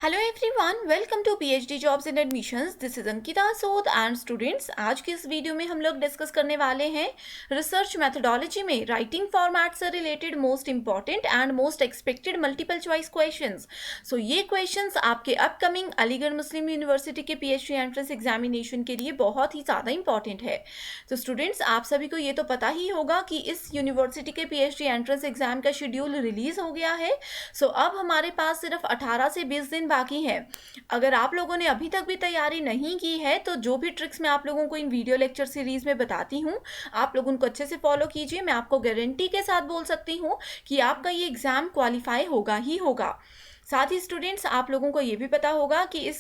Hello everyone, welcome to PhD jobs and admissions. This is Ankita Sod and students, आज की इस video में हम लोग डिस्कस करने वाले हैं रिसर्च मेथोडोलॉजी में राइटिंग फॉर्मेट से related most important and most expected multiple choice questions. So ये क्वेश्चंस आपके अपकमिंग अलीगढ़ मुस्लिम यूनिवर्सिटी के पीएचडी एंट्रेंस एग्जामिनेशन के लिए बहुत ही ज़्यादा इंपॉर्टेंट है। तो स्टूडेंट्स, आप सभी को ये तो पता ही होगा कि इस यूनिवर्सिटी के पीएचडी एंट्रेंस एग्जाम का शेड्यूल रिलीज हो गया है। सो अब हमारे पास सिर्फ 18 से 20 दिन बाकी है। अगर आप लोगों ने अभी तक भी तैयारी नहीं की है तो जो भी ट्रिक्स मैं आप लोगों को इन वीडियो लेक्चर सीरीज में बताती हूँ, आप लोग उनको अच्छे से फॉलो कीजिए। मैं आपको गारंटी के साथ बोल सकती हूँ कि आपका ये एग्जाम क्वालिफाई होगा ही होगा। साथ ही स्टूडेंट्स, आप लोगों को ये भी पता होगा कि इस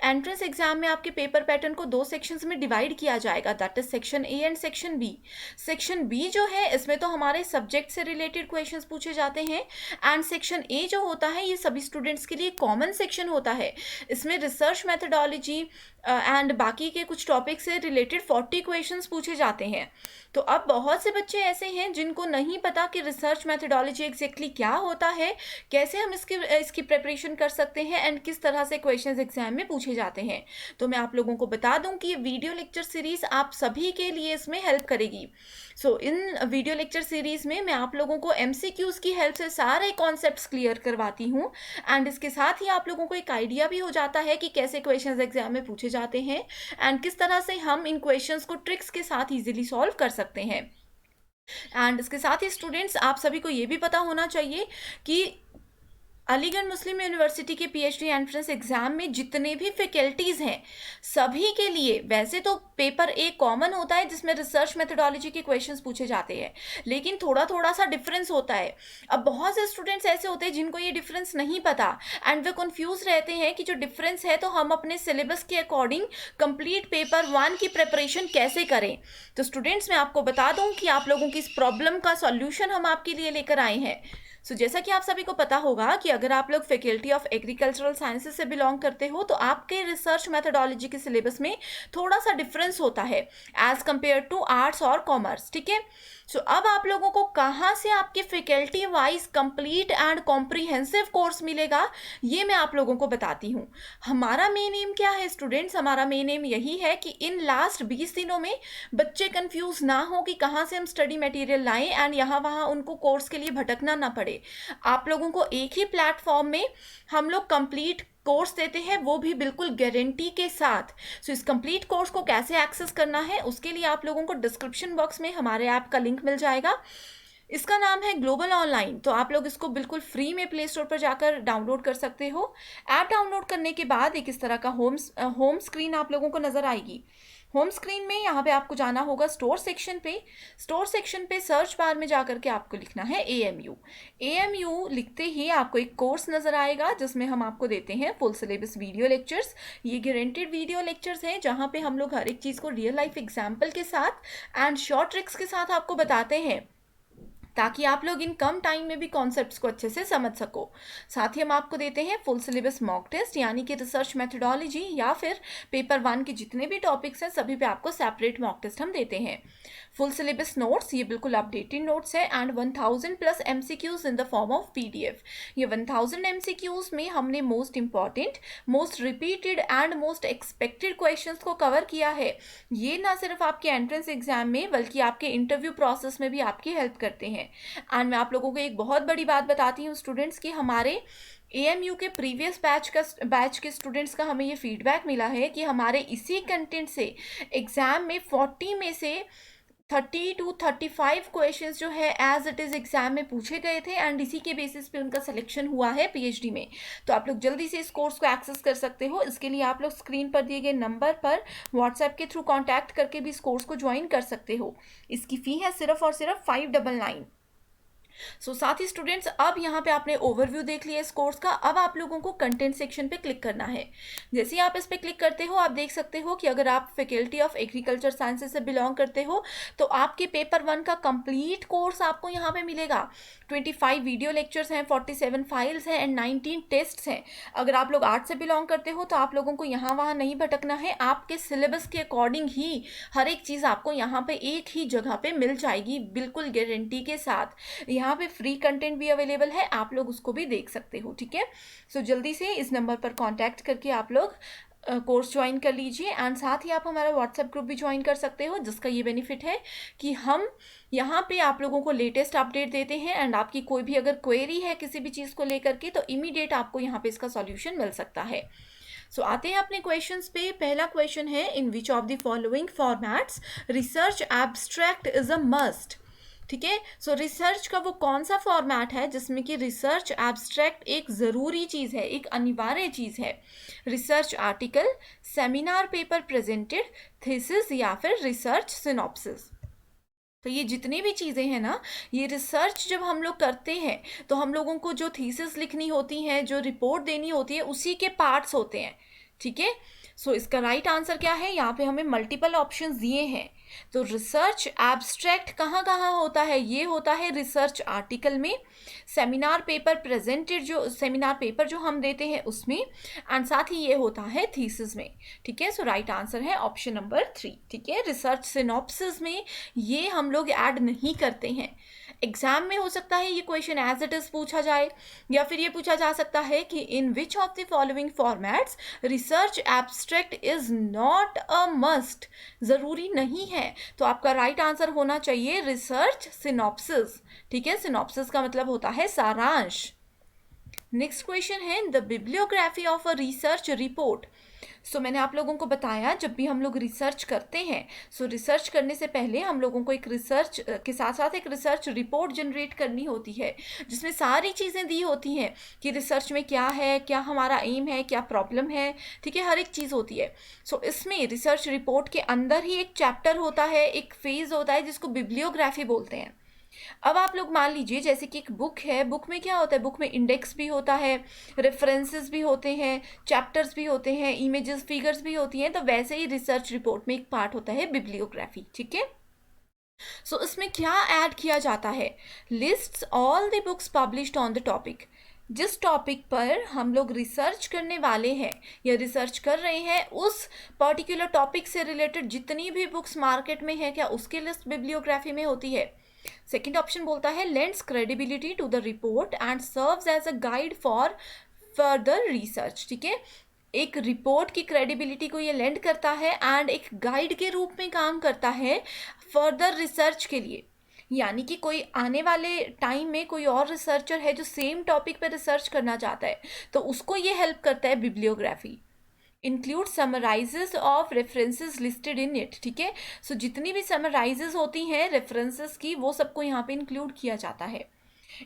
एंट्रेंस एग्जाम में आपके पेपर पैटर्न को दो सेक्शंस में डिवाइड किया जाएगा, that is section A and section B. Section B जो है इसमें तो हमारे सब्जेक्ट से रिलेटेड क्वेश्चंस पूछे जाते हैं, एंड सेक्शन ए जो होता है ये सभी स्टूडेंट्स के लिए कॉमन सेक्शन होता है। इसमें रिसर्च मेथोडोलॉजी एंड बाकी के कुछ टॉपिक से रिलेटेड 40 क्वेश्चंस पूछे जाते हैं। तो अब बहुत से बच्चे ऐसे हैं जिनको नहीं पता कि रिसर्च मेथोडोलॉजी एग्जैक्टली क्या होता है, कैसे हम इसकी प्रिपरेशन कर सकते हैं एंड किस तरह से क्वेश्चंस एग्जाम में पूछे जाते हैं। तो मैं आप लोगों को बता दूं कि ये वीडियो लेक्चर सीरीज आप सभी के लिए इसमें हेल्प करेगी। सो इन वीडियो लेक्चर सीरीज में मैं आप लोगों को एमसीक्यूज की हेल्प से सारे कॉन्सेप्ट्स क्लियर करवाती हूँ, एंड इसके साथ ही आप लोगों को एक आइडिया भी हो जाता है कि कैसे क्वेश्चंस एग्जाम में पूछे जाते हैं एंड किस तरह से हम इन क्वेश्चंस को ट्रिक्स के साथ इजीली सॉल्व कर सकते हैं। एंड इसके साथ ही स्टूडेंट्स, आप सभी को ये भी पता होना चाहिए कि अलीगढ़ मुस्लिम यूनिवर्सिटी के पीएचडी एंट्रेंस एग्जाम में जितने भी फैकल्टीज हैं सभी के लिए वैसे तो पेपर ए कॉमन होता है जिसमें रिसर्च मेथोडोलॉजी के क्वेश्चंस पूछे जाते हैं, लेकिन थोड़ा थोड़ा सा डिफरेंस होता है। अब बहुत से स्टूडेंट्स ऐसे होते हैं जिनको ये डिफरेंस नहीं पता एंड वे कंफ्यूज रहते हैं कि जो डिफरेंस है तो हम अपने सिलेबस के अकॉर्डिंग कंप्लीट पेपर 1 की प्रिपरेशन कैसे करें। तो स्टूडेंट्स, मैं आपको बता दूं कि आप लोगों की इस प्रॉब्लम का सॉल्यूशन हम आपके लिए लेकर आए हैं। जैसा कि आप सभी को पता होगा कि अगर आप लोग फैकल्टी ऑफ एग्रीकल्चरल साइंसेज से बिलोंग करते हो तो आपके रिसर्च मेथोडोलॉजी के सिलेबस में थोड़ा सा डिफरेंस होता है एज कंपेयर टू आर्ट्स और कॉमर्स, ठीक है। अब आप लोगों को कहाँ से आपके faculty wise complete and comprehensive course मिलेगा ये मैं आप लोगों को बताती हूँ। हमारा मेन एम क्या है स्टूडेंट्स? हमारा मेन एम यही है कि इन लास्ट 20 दिनों में बच्चे कंफ्यूज ना हो कि कहाँ से हम स्टडी मटेरियल लाएं एंड यहाँ वहाँ उनको कोर्स के लिए भटकना ना पड़े। आप लोगों को एक ही प्लेटफॉर्म में हम लोग कंप्लीट कोर्स देते हैं, वो भी बिल्कुल गारंटी के साथ। इस कंप्लीट कोर्स को कैसे एक्सेस करना है उसके लिए आप लोगों को डिस्क्रिप्शन बॉक्स में हमारे ऐप का लिंक मिल जाएगा। इसका नाम है ग्लोबल ऑनलाइन। तो आप लोग इसको बिल्कुल फ्री में प्ले स्टोर पर जाकर डाउनलोड कर सकते हो। ऐप डाउनलोड करने के बाद एक इस तरह का होम स्क्रीन आप लोगों को नजर आएगी। होम स्क्रीन में यहाँ पे आपको जाना होगा स्टोर सेक्शन पे। स्टोर सेक्शन पे सर्च बार में जाकर के आपको लिखना है AMU। AMU लिखते ही आपको एक कोर्स नजर आएगा जिसमें हम आपको देते हैं फुल सिलेबस वीडियो लेक्चर्स। ये गारंटेड वीडियो लेक्चर्स हैं जहाँ पे हम लोग हर एक चीज़ को रियल लाइफ एग्जाम्पल के साथ एंड शॉर्ट ट्रिक्स के साथ आपको बताते हैं ताकि आप लोग इन कम टाइम में भी कॉन्सेप्ट्स को अच्छे से समझ सको। साथ ही हम आपको देते हैं फुल सिलेबस मॉक टेस्ट, यानी कि रिसर्च मेथोडोलॉजी या फिर पेपर 1 के जितने भी टॉपिक्स हैं सभी पे आपको सेपरेट मॉक टेस्ट हम देते हैं। फुल सिलेबस नोट्स, ये बिल्कुल अपडेटेड नोट्स है and 1000 plus MCQs in the form of PDF। ये 1000 MCQs में हमने most important, most repeated and most expected questions को कवर किया है। ये ना सिर्फ आपके एंट्रेंस एग्जाम में बल्कि आपके इंटरव्यू प्रोसेस में भी आपकी हेल्प करते हैं। एंड मैं आप लोगों को एक बहुत बड़ी बात बताती हूँ स्टूडेंट्स कि हमारे AMU के प्रीवियस बैच के स्टूडेंट्स का हमें ये फीडबैक मिला है कि हमारे इसी कंटेंट से एग्जाम में 40 में से 30 to 35 क्वेश्चंस जो है एज इट इज़ एग्जाम में पूछे गए थे एंड इसी के बेसिस पे उनका सिलेक्शन हुआ है PhD में। तो आप लोग जल्दी से इस कोर्स को एक्सेस कर सकते हो। इसके लिए आप लोग स्क्रीन पर दिए गए नंबर पर व्हाट्सएप के थ्रू कांटेक्ट करके भी इस कोर्स को ज्वाइन कर सकते हो। इसकी फ़ी है सिर्फ और सिर्फ 599। साथ ही स्टूडेंट्स, अब यहाँ पे आपने ओवरव्यू देख लिया इस कोर्स का। अब आप लोगों को कंटेंट सेक्शन पे क्लिक करना है। जैसे ही आप इस पे क्लिक करते हो आप देख सकते हो कि अगर आप फैकल्टी ऑफ एग्रीकल्चर साइंसेज से बिलोंग करते हो तो आपके पेपर 1 का कंप्लीट कोर्स आपको यहाँ पे मिलेगा। 25 वीडियो लेक्चर्स हैं, 47 फाइल्स हैं एंड 19 टेस्ट्स हैं। अगर आप लोग आर्ट्स से बिलोंग करते हो तो आप लोगों को यहाँ वहाँ नहीं भटकना है, आपके सिलेबस के अकॉर्डिंग ही हर एक चीज़ आपको यहाँ पे एक ही जगह पे मिल जाएगी, बिल्कुल गारंटी के साथ। यहाँ पे फ्री कंटेंट भी अवेलेबल है, आप लोग उसको भी देख सकते हो, ठीक है। सो जल्दी से इस नंबर पर कॉन्टैक्ट करके आप लोग कोर्स ज्वाइन कर लीजिए, एंड साथ ही आप हमारा व्हाट्सएप ग्रुप भी ज्वाइन कर सकते हो, जिसका ये बेनिफिट है कि हम यहाँ पे आप लोगों को लेटेस्ट अपडेट देते हैं, एंड आपकी कोई भी अगर क्वेरी है किसी भी चीज़ को लेकर के, तो इमीडिएट आपको यहाँ पे इसका सॉल्यूशन मिल सकता है। सो आते हैं अपने क्वेश्चंस पे। पहला क्वेश्चन है, in which of the following formats research abstract is a must. ठीक है, सो रिसर्च का वो कौन सा फॉर्मेट है जिसमें कि रिसर्च एब्स्ट्रैक्ट एक ज़रूरी चीज़ है, एक अनिवार्य चीज़ है। Research article, seminar paper presented, thesis या फिर रिसर्च सिनॉप्सिस। तो ये जितनी भी चीज़ें हैं ना, ये रिसर्च जब हम लोग करते हैं तो हम लोगों को जो थीसिस लिखनी होती हैं, जो रिपोर्ट देनी होती है, उसी के पार्ट्स होते हैं, ठीक है। सो इसका राइट आंसर क्या है, यहाँ पे हमें मल्टीपल ऑप्शंस दिए हैं। तो रिसर्च एब्स्ट्रैक्ट कहाँ कहाँ होता है, ये होता है रिसर्च आर्टिकल में, सेमिनार पेपर प्रेजेंटेड, जो सेमिनार पेपर जो हम देते हैं उसमें, एंड साथ ही ये होता है थीसिस में, ठीक है। सो राइट आंसर है ऑप्शन नंबर 3, ठीक है। रिसर्च सिनॉप्सिस में ये हम लोग ऐड नहीं करते हैं। एग्जाम में हो सकता है ये क्वेश्चन एज इट इज पूछा जाए, या फिर ये पूछा जा सकता है कि in which of the following formats research abstract is not a must, जरूरी नहीं है। तो आपका राइट आंसर होना चाहिए रिसर्च सिनॉप्सिस, ठीक है। सिनॉप्सिस का मतलब होता है सारांश। नेक्स्ट क्वेश्चन है, the bibliography of a research report. So मैंने आप लोगों को बताया, जब भी हम लोग रिसर्च करते हैं, सो रिसर्च करने से पहले हम लोगों को एक रिसर्च के साथ साथ एक रिसर्च रिपोर्ट जनरेट करनी होती है, जिसमें सारी चीज़ें दी होती हैं कि रिसर्च में क्या है, क्या हमारा एम है, क्या प्रॉब्लम है, ठीक है, हर एक चीज़ होती है। सो इसमें रिसर्च रिपोर्ट के अंदर ही एक चैप्टर होता है, एक फेज होता है जिसको बिब्लियोग्राफी बोलते हैं। अब आप लोग मान लीजिए जैसे कि एक बुक है, बुक में क्या होता है, बुक में इंडेक्स भी होता है, रेफरेंसेस भी होते हैं, चैप्टर्स भी होते हैं, इमेजेस फिगर्स भी होती हैं। तो वैसे ही रिसर्च रिपोर्ट में एक पार्ट होता है बिब्लियोग्राफी, ठीक है। सो इसमें क्या ऐड किया जाता है, lists all the books published on the topic. जिस टॉपिक पर हम लोग रिसर्च करने वाले हैं या रिसर्च कर रहे हैं, उस पर्टिकुलर टॉपिक से रिलेटेड जितनी भी बुक्स मार्केट में है, क्या उसकी लिस्ट बिब्लियोग्राफी में होती है। सेकेंड ऑप्शन बोलता है, lends credibility to the report and serves as a guide for further research, ठीक है। एक रिपोर्ट की क्रेडिबिलिटी को ये लेंड करता है एंड एक गाइड के रूप में काम करता है फर्दर रिसर्च के लिए। यानी कि कोई आने वाले टाइम में कोई और रिसर्चर है जो सेम टॉपिक पर रिसर्च करना चाहता है, तो उसको ये हेल्प करता है bibliography. Include summarises of references listed in it, ठीक है। सो जितनी भी समराइजेस होती हैं रेफरेंसेस की, वो सबको यहाँ पे इंक्लूड किया जाता है।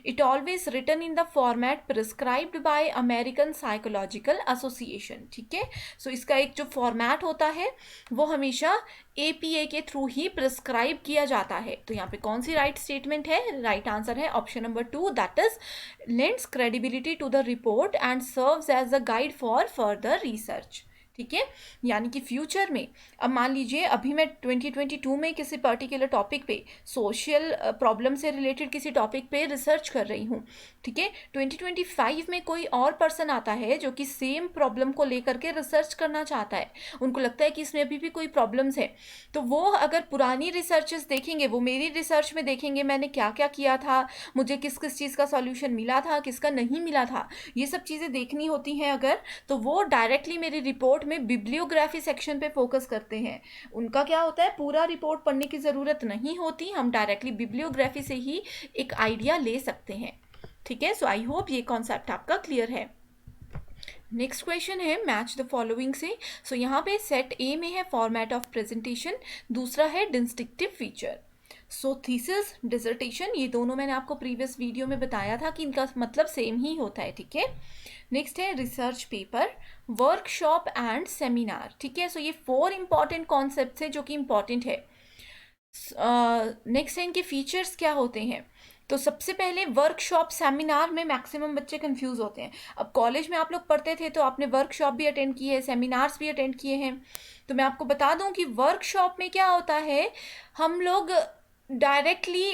It always written in the format prescribed by American psychological association, ठीक है। सो इसका एक जो फॉर्मेट होता है वो हमेशा APA के थ्रू ही प्रिस्क्राइब किया जाता है। तो यहाँ पे कौन सी राइट स्टेटमेंट है, राइट आंसर है option number 2, that is lends credibility to the report and serves as a guide for further research, ठीक है। यानी कि फ्यूचर में, अब मान लीजिए अभी मैं 2022 में किसी पर्टिकुलर टॉपिक पे, सोशल प्रॉब्लम से रिलेटेड किसी टॉपिक पे रिसर्च कर रही हूँ, ठीक है। 2025 में कोई और पर्सन आता है जो कि सेम प्रॉब्लम को लेकर के रिसर्च करना चाहता है, उनको लगता है कि इसमें अभी भी कोई प्रॉब्लम्स है, तो वो अगर पुरानी रिसर्चेस देखेंगे, वो मेरी रिसर्च में देखेंगे मैंने क्या क्या किया था, मुझे किस किस चीज़ का सॉल्यूशन मिला था, किसका नहीं मिला था, ये सब चीज़ें देखनी होती हैं अगर, तो वो डायरेक्टली मेरी रिपोर्ट में बिब्लियोग्राफी सेक्शन पे फोकस करते हैं। उनका क्या होता है, पूरा रिपोर्ट पढ़ने की ज़रूरत नहीं होती, हम डायरेक्टली बिब्लियोग्राफी से ही एक आइडिया ले सकते हैं, ठीक है। सो आई होप ये कॉन्सेप्ट आपका क्लियर है। नेक्स्ट क्वेश्चन है, मैच द फॉलोइंग से। सो यहाँ पे सेट ए में है फॉर्मेट ऑफ प्रेजेंटेशन, दूसरा है डिस्टिंक्टिव फीचर। सो थीसिस, डिसर्टेशन, ये दोनों मैंने आपको प्रीवियस वीडियो में बताया था कि इनका मतलब सेम ही होता है, ठीक है। नेक्स्ट है research paper, workshop and seminar, ठीक है। सो ये 4 इंपॉर्टेंट कॉन्सेप्ट्स हैं जो कि इंपॉर्टेंट है। नेक्स्ट है इनके फीचर्स क्या होते हैं। तो सबसे पहले वर्कशॉप, सेमिनार में मैक्सिमम बच्चे कंफ्यूज होते हैं। अब कॉलेज में आप लोग पढ़ते थे तो आपने वर्कशॉप भी अटेंड की है, सेमिनार्स भी अटेंड किए हैं, तो मैं आपको बता दूं कि वर्कशॉप में क्या होता है, हम लोग डायरेक्टली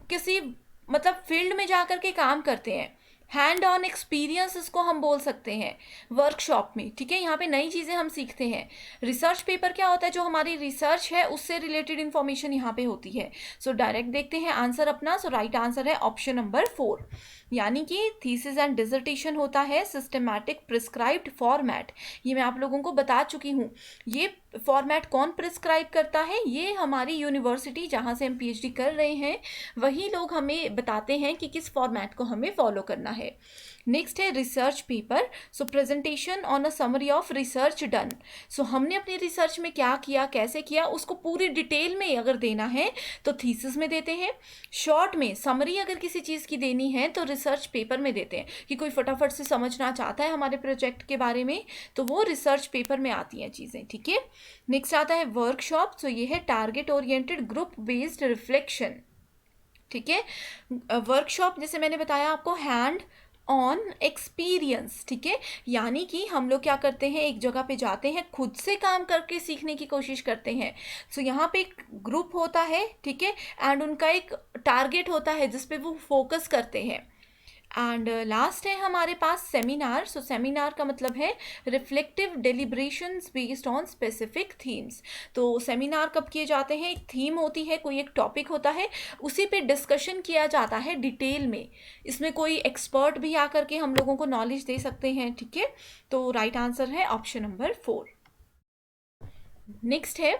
किसी मतलब फील्ड में जा कर के काम करते हैं, हैंड ऑन एक्सपीरियंस इसको हम बोल सकते हैं वर्कशॉप में, ठीक है। यहाँ पे नई चीज़ें हम सीखते हैं। रिसर्च पेपर क्या होता है, जो हमारी रिसर्च है उससे रिलेटेड इंफॉर्मेशन यहाँ पे होती है। सो डायरेक्ट देखते हैं आंसर अपना। सो राइट आंसर है ऑप्शन नंबर 4, यानी कि थीसिस एंड डिसर्टेशन होता है सिस्टमैटिक प्रिस्क्राइब्ड फॉर्मेट। ये मैं आप लोगों को बता चुकी हूँ। ये फॉर्मेट कौन प्रिस्क्राइब करता है, ये हमारी यूनिवर्सिटी जहाँ से हम पीएचडी कर रहे हैं वही लोग हमें बताते हैं कि किस फॉर्मेट को हमें फॉलो करना है। नेक्स्ट है research paper. So presentation on a summary of research done. So हमने अपनी रिसर्च में क्या किया, कैसे किया, उसको पूरी डिटेल में अगर देना है तो थीसिस में देते हैं। शॉर्ट में समरी अगर किसी चीज़ की देनी है तो रिसर्च पेपर में देते हैं, कि कोई फटाफट से समझना चाहता है हमारे प्रोजेक्ट के बारे में तो वो रिसर्च पेपर में आती हैं चीज़ें, ठीक है। नेक्स्ट आता है वर्कशॉप। सो ये है target oriented group based reflection, ठीक है। वर्कशॉप जैसे मैंने बताया आपको, हैंड ऑन एक्सपीरियंस, ठीक है। यानी कि हम लोग क्या करते हैं, एक जगह पे जाते हैं, खुद से काम करके सीखने की कोशिश करते हैं। सो यहाँ पे एक ग्रुप होता है, ठीक है, एंड उनका एक टारगेट होता है जिस पे वो फोकस करते हैं। एंड लास्ट है हमारे पास सेमिनार। सो सेमिनार का मतलब है reflective deliberations based on specific themes. तो सेमिनार कब किए जाते हैं, एक थीम होती है, कोई एक टॉपिक होता है, उसी पे डिस्कशन किया जाता है डिटेल में। इसमें कोई एक्सपर्ट भी आकर के हम लोगों को नॉलेज दे सकते हैं, ठीक है। तो राइट आंसर है ऑप्शन नंबर 4। नेक्स्ट है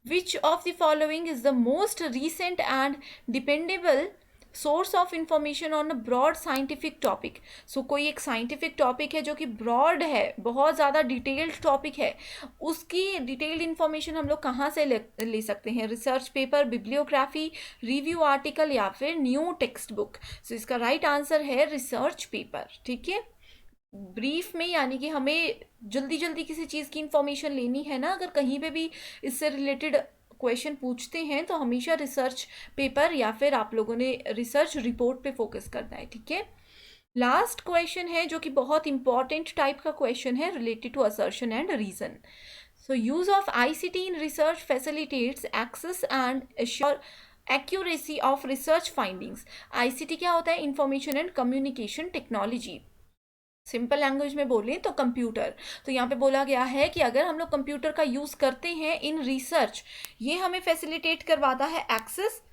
which of the following is the most recent and dependable source of information on a broad scientific topic. So कोई एक साइंटिफिक टॉपिक है जो कि ब्रॉड है, बहुत ज़्यादा डिटेल्ड टॉपिक है, उसकी डिटेल्ड इंफॉर्मेशन हम लोग कहाँ से ले सकते हैं, research paper, bibliography, review article या फिर न्यू टेक्स्ट बुक। सो इसका राइट आंसर है रिसर्च पेपर, ठीक है। ब्रीफ में यानी कि हमें जल्दी जल्दी किसी चीज़ की इंफॉर्मेशन लेनी है ना, अगर कहीं पे भी इससे रिलेटेड क्वेश्चन पूछते हैं तो हमेशा रिसर्च पेपर या फिर आप लोगों ने रिसर्च रिपोर्ट पे फोकस करना है, ठीक है। लास्ट क्वेश्चन है जो कि बहुत इंपॉर्टेंट टाइप का क्वेश्चन है, related to assertion and reason. So use of ICT in research facilitates access and assure accuracy of research findings. ICT क्या होता है, information and communication technology. Simple language में बोलें तो कंप्यूटर। तो यहाँ पे बोला गया है कि अगर हम लोग कंप्यूटर का यूज़ करते हैं इन रिसर्च, ये हमें फैसिलिटेट करवाता है access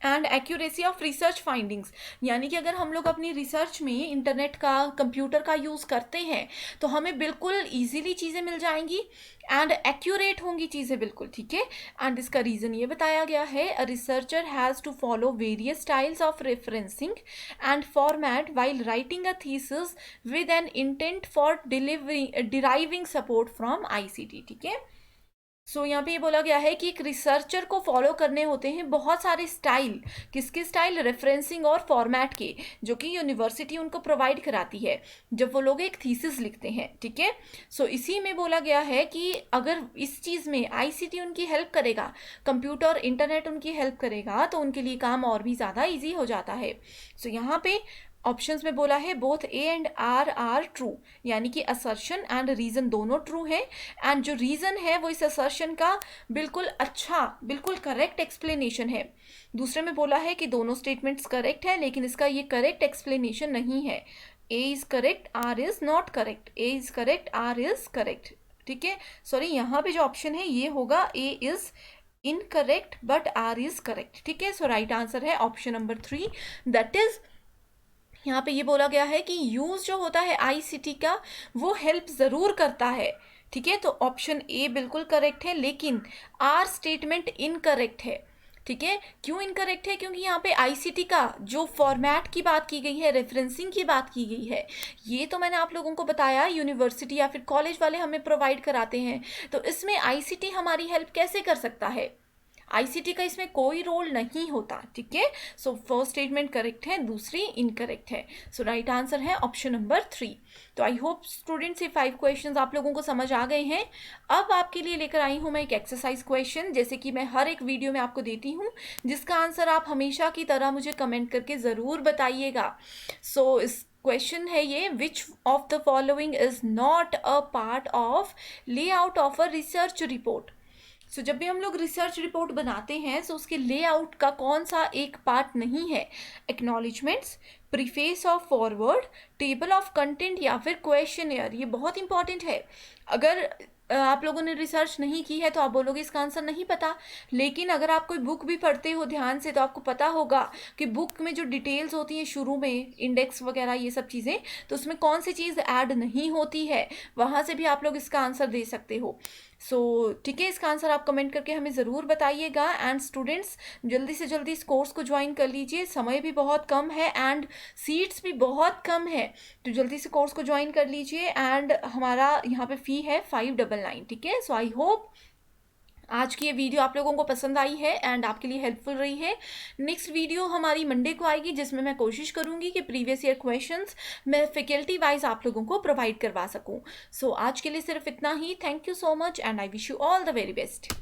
and accuracy of research findings. यानी कि अगर हम लोग अपनी रिसर्च में इंटरनेट का, कंप्यूटर का यूज़ करते हैं तो हमें बिल्कुल इजीली चीज़ें मिल जाएंगी एंड एक्यूरेट होंगी चीज़ें बिल्कुल, ठीक है। एंड इसका रीज़न ये बताया गया है, a researcher has to follow various styles of referencing and format while writing a thesis with an intent for deriving support from ICT, ठीक है। सो यहाँ पे ये बोला गया है कि एक रिसर्चर को फॉलो करने होते हैं बहुत सारे स्टाइल। किसके स्टाइल, रेफरेंसिंग और फॉर्मेट के, जो कि यूनिवर्सिटी उनको प्रोवाइड कराती है जब वो लोग एक थीसिस लिखते हैं, ठीक है। सो इसी में बोला गया है कि अगर इस चीज़ में आईसीटी उनकी हेल्प करेगा, कंप्यूटर, इंटरनेट उनकी हेल्प करेगा तो उनके लिए काम और भी ज़्यादा ईजी हो जाता है। सो यहाँ पे ऑप्शंस में बोला है both A and R true, यानी कि असर्शन एंड रीजन दोनों ट्रू है। एंड जो रीजन है वो इस असर्शन का बिल्कुल अच्छा, बिल्कुल करेक्ट एक्सप्लेनेशन है। दूसरे में बोला है कि दोनों स्टेटमेंट्स करेक्ट है लेकिन इसका ये करेक्ट एक्सप्लेनेशन नहीं है। A is correct, R is not correct, A is correct, R is correct, ठीक है। सॉरी, यहाँ पे जो ऑप्शन है ये होगा A is incorrect but R is correct, ठीक है। सो राइट आंसर है ऑप्शन नंबर 3, दैट इज यहाँ पे ये बोला गया है कि यूज़ जो होता है आईसीटी का वो हेल्प ज़रूर करता है, ठीक है। तो ऑप्शन ए बिल्कुल करेक्ट है, लेकिन आर स्टेटमेंट इनकरेक्ट है, ठीक है। क्यों इनकरेक्ट है, क्योंकि यहाँ पे आईसीटी का जो फॉर्मेट की बात की गई है, रेफरेंसिंग की बात की गई है, ये तो मैंने आप लोगों को बताया यूनिवर्सिटी या फिर कॉलेज वाले हमें प्रोवाइड कराते हैं। तो इसमें आईसीटी हमारी हेल्प कैसे कर सकता है, आईसीटी का इसमें कोई रोल नहीं होता, ठीक है। सो फर्स्ट स्टेटमेंट करेक्ट है, दूसरी इनकरेक्ट है। सो राइट आंसर है ऑप्शन नंबर 3। तो आई होप स्टूडेंट्स ये 5 क्वेश्चंस आप लोगों को समझ आ गए हैं। अब आपके लिए लेकर आई हूँ मैं एक एक्सरसाइज क्वेश्चन, जैसे कि मैं हर एक वीडियो में आपको देती हूँ, जिसका आंसर आप हमेशा की तरह मुझे कमेंट करके ज़रूर बताइएगा। सो इस क्वेश्चन है ये, which of the following is not a part of layout of a research report. So जब भी हम लोग रिसर्च रिपोर्ट बनाते हैं तो उसके लेआउट का कौन सा एक पार्ट नहीं है, acknowledgements, preface of forward, table of content या फिर क्वेश्चनर। ये बहुत इंपॉर्टेंट है। अगर आप लोगों ने रिसर्च नहीं की है तो आप बोलोगे इसका आंसर नहीं पता, लेकिन अगर आप कोई बुक भी पढ़ते हो ध्यान से तो आपको पता होगा कि बुक में जो डिटेल्स होती हैं शुरू में, इंडेक्स वगैरह ये सब चीज़ें, तो उसमें कौन सी चीज़ ऐड नहीं होती है, वहाँ से भी आप लोग इसका आंसर दे सकते हो। सो ठीक है, इसका आंसर आप कमेंट करके हमें ज़रूर बताइएगा। एंड स्टूडेंट्स, जल्दी से जल्दी इस कोर्स को ज्वाइन कर लीजिए, समय भी बहुत कम है एंड सीट्स भी बहुत कम है, तो जल्दी से कोर्स को ज्वाइन कर लीजिए। एंड हमारा यहाँ पे फ़ी है 599, ठीक है। सो आई होप आज की ये वीडियो आप लोगों को पसंद आई है एंड आपके लिए हेल्पफुल रही है। नेक्स्ट वीडियो हमारी मंडे को आएगी, जिसमें मैं कोशिश करूंगी कि प्रीवियस ईयर क्वेश्चंस मैं फैकल्टी वाइज आप लोगों को प्रोवाइड करवा सकूं। सो आज के लिए सिर्फ इतना ही। Thank you so much and I wish you all the very best.